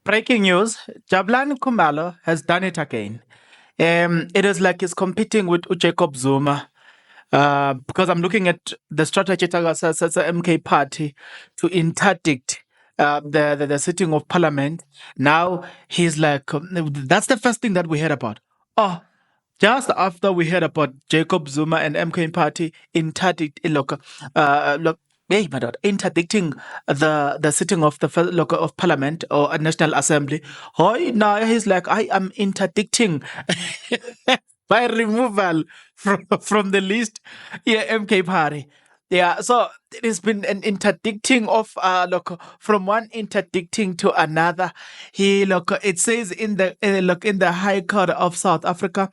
Breaking news: Jabulani Khumalo has done it again. It is like he's competing with Jacob Zuma. Because I'm looking at the strategy as a MK party to interdict the sitting of parliament. Now he's like, that's the first thing that we heard about. Oh, just after we heard about Jacob Zuma and MK party interdict, look, hey, my God, interdicting the sitting of the of parliament or a national assembly. Oh, now he's like, I am interdicting by removal from the list. Yeah, MK party. Yeah, so it has been an interdicting of from one interdicting to another. It says in the in the High Court of South Africa,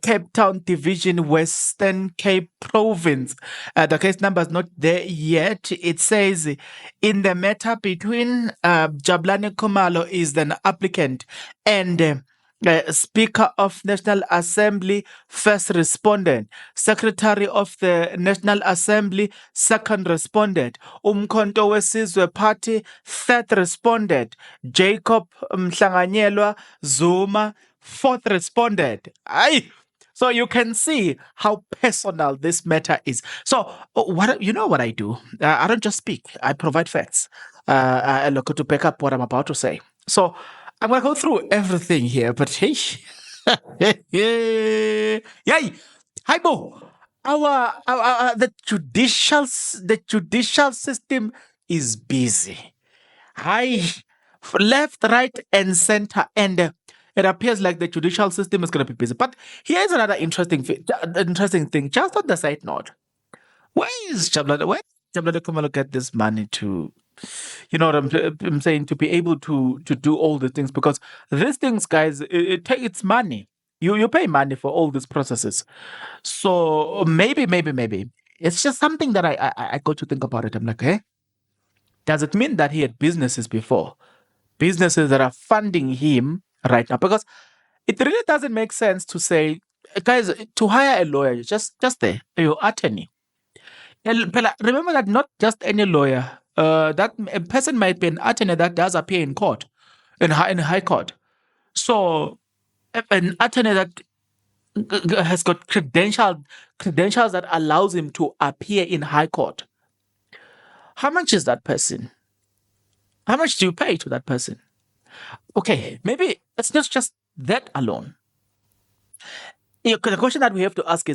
Cape Town Division, Western Cape Province. The case number is not there yet. It says in the matter between Jabulani Khumalo is an applicant and Speaker of National Assembly, first respondent. Secretary of the National Assembly, second respondent. Umkhonto weSizwe Party, third respondent. Jacob Mhlanganyelwa Zuma, fourth respondent. Aye. So you can see how personal this matter is. So what you know what I do? I don't just speak. I provide facts. I look to back up what I'm about to say. So I'm gonna go through everything here, but hey, yay, hi Bo. The judicial system is busy. Hi, left, right, and center, and it appears like the judicial system is gonna be busy. But here's another interesting thing. Just on the side note, where is Jabulani Khumalo get this money to? You know what I'm saying? To be able to do all the things, because these things, guys, it's money. You pay money for all these processes. So maybe it's just something that I got to think about it. I'm like, hey, does it mean that he had businesses before? Businesses that are funding him right now? Because it really doesn't make sense to say, guys, to hire a lawyer, just there, your attorney. Phela, remember that not just any lawyer, that a person might be an attorney that does appear in court, in high court. So an attorney that has got credentials that allows him to appear in high court. How much is that person? How much do you pay to that person? Okay, maybe it's not just that alone. The question that we have to ask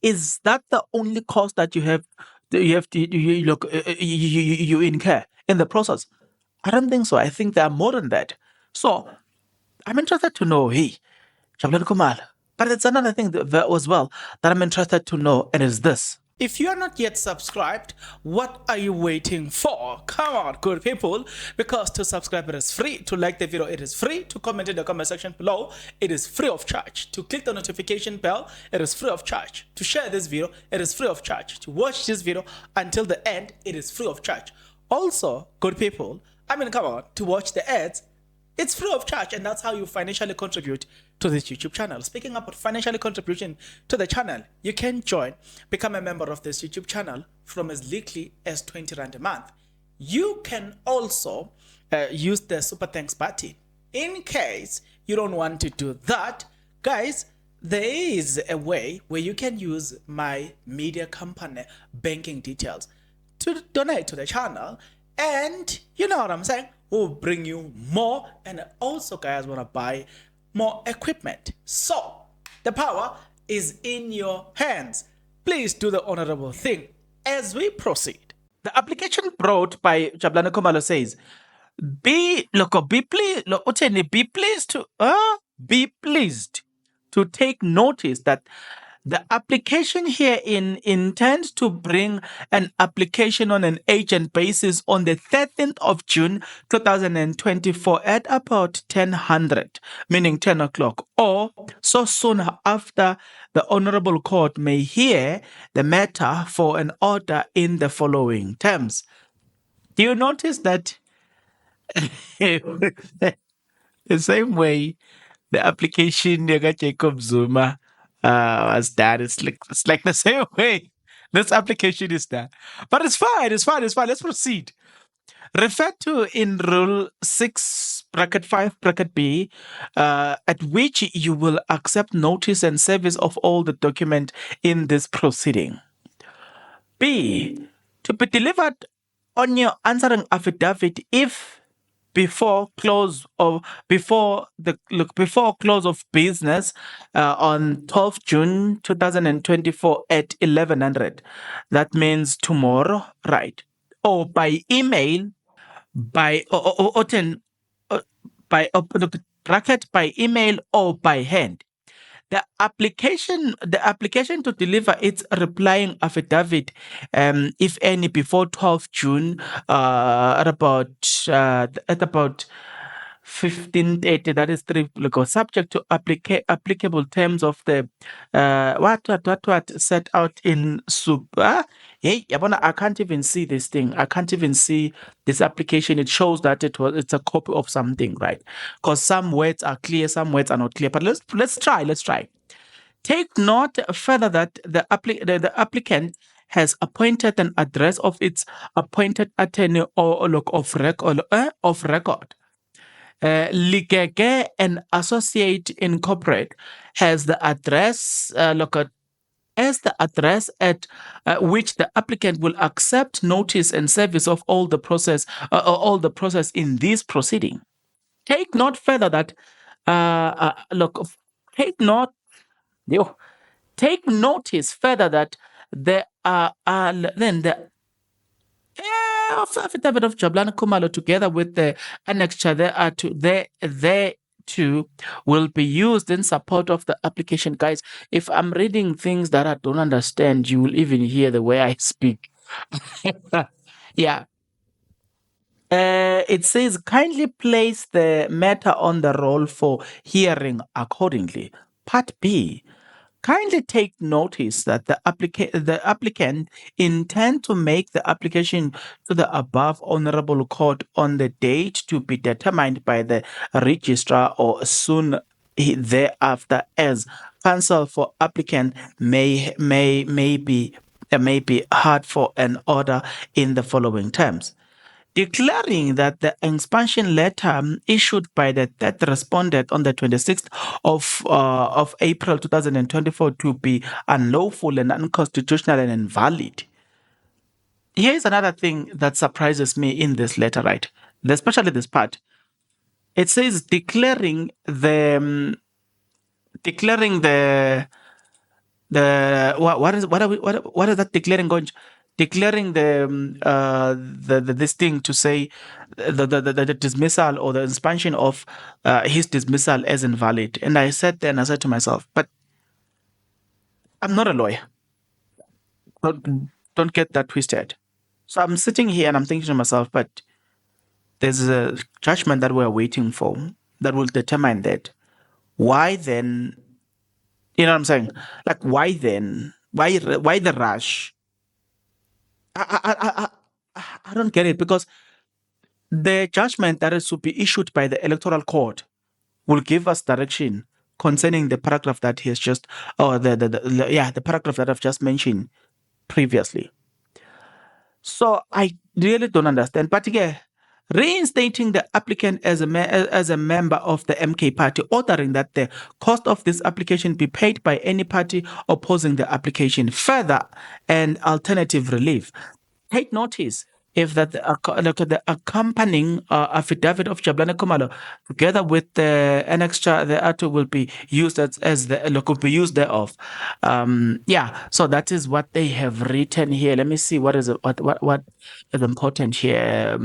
is that the only cost that you incur in the process? I don't think so. I think there are more than that. So I'm interested to know, hey, Jabulani Khumalo. But it's another thing as well that I'm interested to know, and is this. If you are not yet subscribed, what are you waiting for? Come on, good people. Because to subscribe, it is free. To like the video, it is free. To comment in the comment section below, it is free of charge. To click the notification bell, it is free of charge. To share this video, it is free of charge. To watch this video until the end, it is free of charge. Also, good people, come on, to watch the ads, it's free of charge, and that's how you financially contribute to this YouTube channel. Speaking about financially contribution to the channel, you can become a member of this YouTube channel from as little as 20 Rand a month. You can also use the Super Thanks button. In case you don't want to do that, guys, there is a way where you can use my media company banking details to donate to the channel, and you know what I'm saying? We'll bring you more, and also, guys, want to buy more equipment. So the power is in your hands. Please do the honorable thing as we proceed. The application brought by Jabulani Khumalo says, be pleased to take notice that the application here intends to bring an application on an agent basis on the 13th of June 2024 at about 10:00, meaning 10 o'clock, or so soon after the Honorable Court may hear the matter for an order in the following terms. Do you notice that the same way the application Jacob Zuma was done, it's like the same way this application is done. But it's fine. Let's proceed. Referred to in Rule 6 bracket 5, bracket B, at which you will accept notice and service of all the document in this proceeding. B, to be delivered on your answering affidavit if before close of before close of business on 12th June 2024 at 1100. That means tomorrow, right? Or by email by or 10 by look, bracket by email or by hand. The application to deliver its replying affidavit, if any, before 12 June, at about 1530, that is 3 ago, subject to applicable terms of the what set out in hey, yabona, I can't even see this thing. I can't even see this application. It shows that it's a copy of something, right? Because some words are clear, some words are not clear. But let's try. Take note further that the applicant has appointed an address of its appointed attorney or of record. Ligege and Associate Incorporate has the address as the address at which the applicant will accept notice and service of all the process in this proceeding. Take note further that take note take notice further that there are then the affidavit of Jabulani Khumalo together with the annexure there too will be used in support of the application. Guys, if I'm reading things that I don't understand, you will even hear the way I speak. Yeah. It says kindly place the matter on the roll for hearing accordingly. Part B. Kindly take notice that the applicant intend to make the application to the above honorable court on the date to be determined by the registrar or soon thereafter, as counsel for applicant may be hard for an order in the following terms: declaring that the expansion letter issued by the third respondent on the 26th of April 2024 to be unlawful and unconstitutional and invalid. Here's another thing that surprises me in this letter, right? Especially this part. It says declaring the what is that declaring going? Declaring the this thing to say the dismissal or the expansion of his dismissal as invalid. And I sat there and I said to myself, but I'm not a lawyer. Don't get that twisted. So I'm sitting here and I'm thinking to myself, but there's a judgment that we're waiting for that will determine that. Why then? You know what I'm saying? Like, why then? Why the rush? I don't get it, because the judgment that is to be issued by the electoral court will give us direction concerning the paragraph that he has just, or the paragraph that I've just mentioned previously. So I really don't understand. But again, reinstating the applicant as a member of the MK party, ordering that the cost of this application be paid by any party opposing the application. Further, an alternative relief. Take notice if that the accompanying affidavit of Jabulani Khumalo, together with the annexure thereto, will be used as the could be used thereof. So that is what they have written here. Let me see what is important here.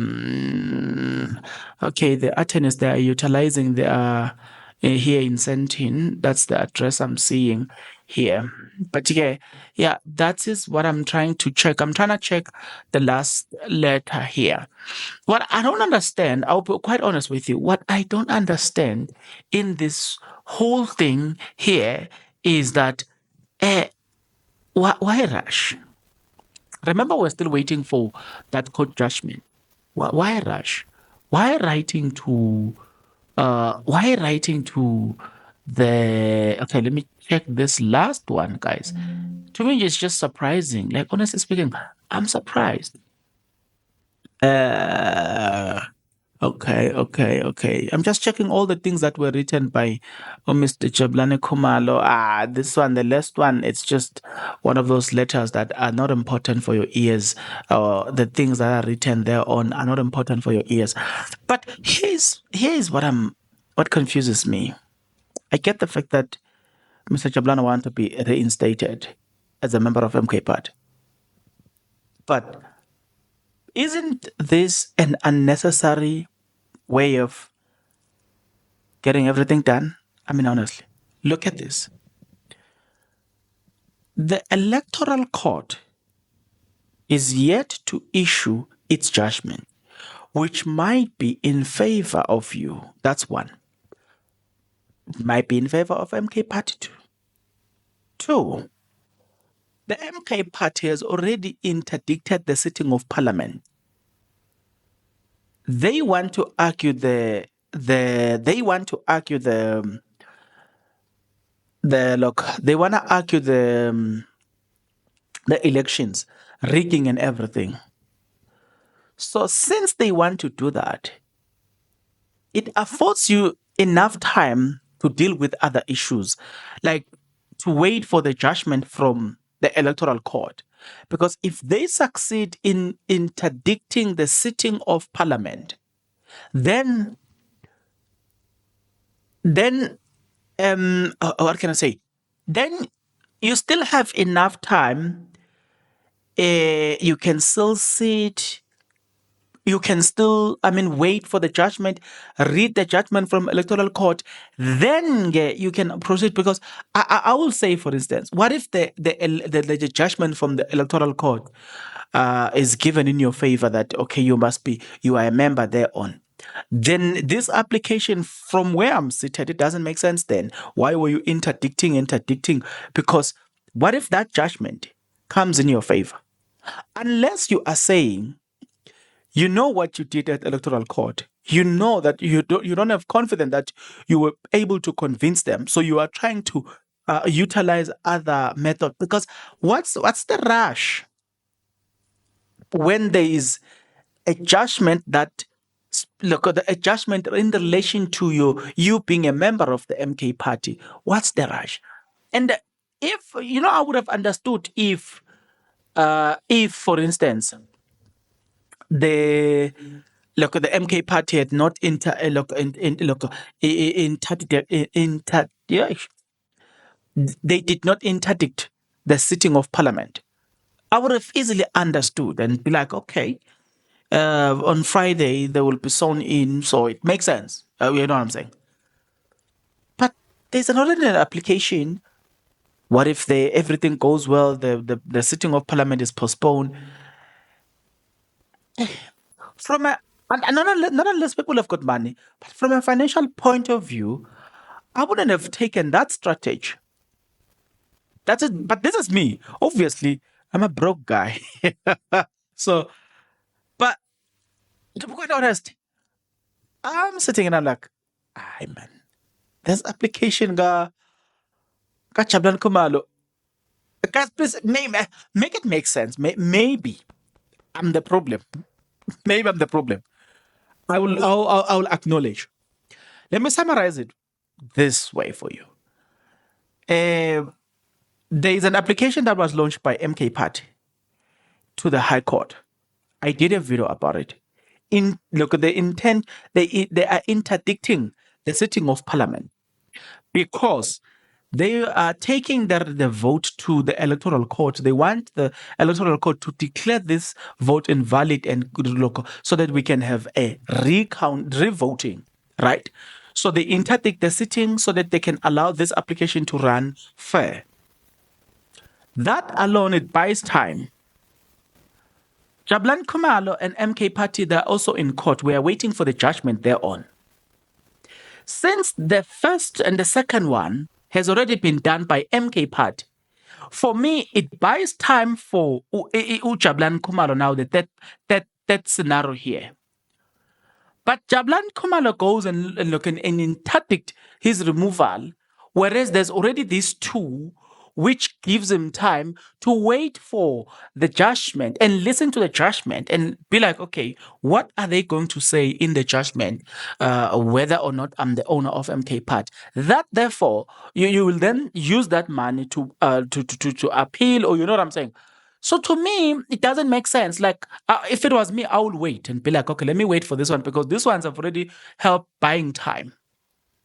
Okay, the attorneys, they are utilizing the here in Sentin. That's the address I'm seeing here. But yeah, that is what I'm trying to check. I'm trying to check the last letter here. What I don't understand, I'll be quite honest with you, what I don't understand in this whole thing here is that why rush? Remember, we're still waiting for that court judgment. Why rush? Why writing to the okay, let me check this last one, guys. To me, it's just surprising. Like, honestly speaking, I'm surprised. Okay. I'm just checking all the things that were written by Mr. Jabulani Khumalo. This one, the last one, it's just one of those letters that are not important for your ears. The things that are written there on are not important for your ears. But here's what confuses me. I get the fact that Mr. Jabulani wants to be reinstated as a member of MK Party. But isn't this an unnecessary way of getting everything done? I mean, honestly, look at this. The Electoral Court is yet to issue its judgment, which might be in favor of you. That's one. It might be in favor of MK Party too. Two, the MK Party has already interdicted the sitting of Parliament. They want to argue the elections, rigging and everything. So since they want to do that, it affords you enough time to deal with other issues, like to wait for the judgment from the Electoral Court. Because if they succeed in interdicting the sitting of Parliament, then what can I say? Then you still have enough time. You can still sit. You can still, wait for the judgment, read the judgment from Electoral Court, then you can proceed. Because I will say, for instance, what if the judgment from the Electoral Court is given in your favor that, okay, you are a member thereon? Then this application from where I'm seated, it doesn't make sense then. Why were you interdicting? Because what if that judgment comes in your favor? Unless you are saying, you know what you did at Electoral Court. You know that you don't have confidence that you were able to convince them. So you are trying to utilize other methods. Because what's the rush when there is a judgment that a judgment in relation to you being a member of the MK Party? What's the rush? And if I would have understood if for instance, the MK Party had not they did not interdict the sitting of Parliament. I would have easily understood and be like, okay, on Friday they will be sworn in, so it makes sense. You know what I'm saying? But there's another application. What if everything goes well, the sitting of Parliament is postponed? From a and not unless people have got money, but from a financial point of view, I wouldn't have taken that strategy. That's it. But this is me. Obviously, I'm a broke guy. So, but to be quite honest, I'm sitting and I'm like, ay man, there's application ga Jabulani Khumalo. Guys, please make it make sense. Maybe I'm the problem. Maybe I'm the problem. I will acknowledge. Let me summarize it this way for you. There is an application that was launched by MK Party to the High Court. I did a video about it. Look at the intent. They are interdicting the sitting of Parliament because they are taking the vote to the Electoral Court. They want the Electoral Court to declare this vote invalid and so that we can have a revoting, right? So they interdict the sitting so that they can allow this application to run fair. That alone, it buys time. Jabulani Khumalo and MK Party, they're also in court. We are waiting for the judgment thereon. Since the first and the second one has already been done by MK Party, for me, it buys time for Jabulani Khumalo now, that scenario here. But Jabulani Khumalo goes and interdict his removal, whereas there's already these two which gives him time to wait for the judgment and listen to the judgment and be like, okay, what are they going to say in the judgment, whether or not I'm the owner of MK Part? That therefore you will then use that money to appeal, or you know what I'm saying. So to me, it doesn't make sense. Like, if it was me, I would wait and be like, okay, let me wait for this one because this ones have already helped buying time.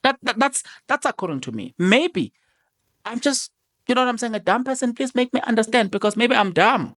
That's according to me. Maybe I'm just, you know what I'm saying, a dumb person. Please make me understand because maybe I'm dumb.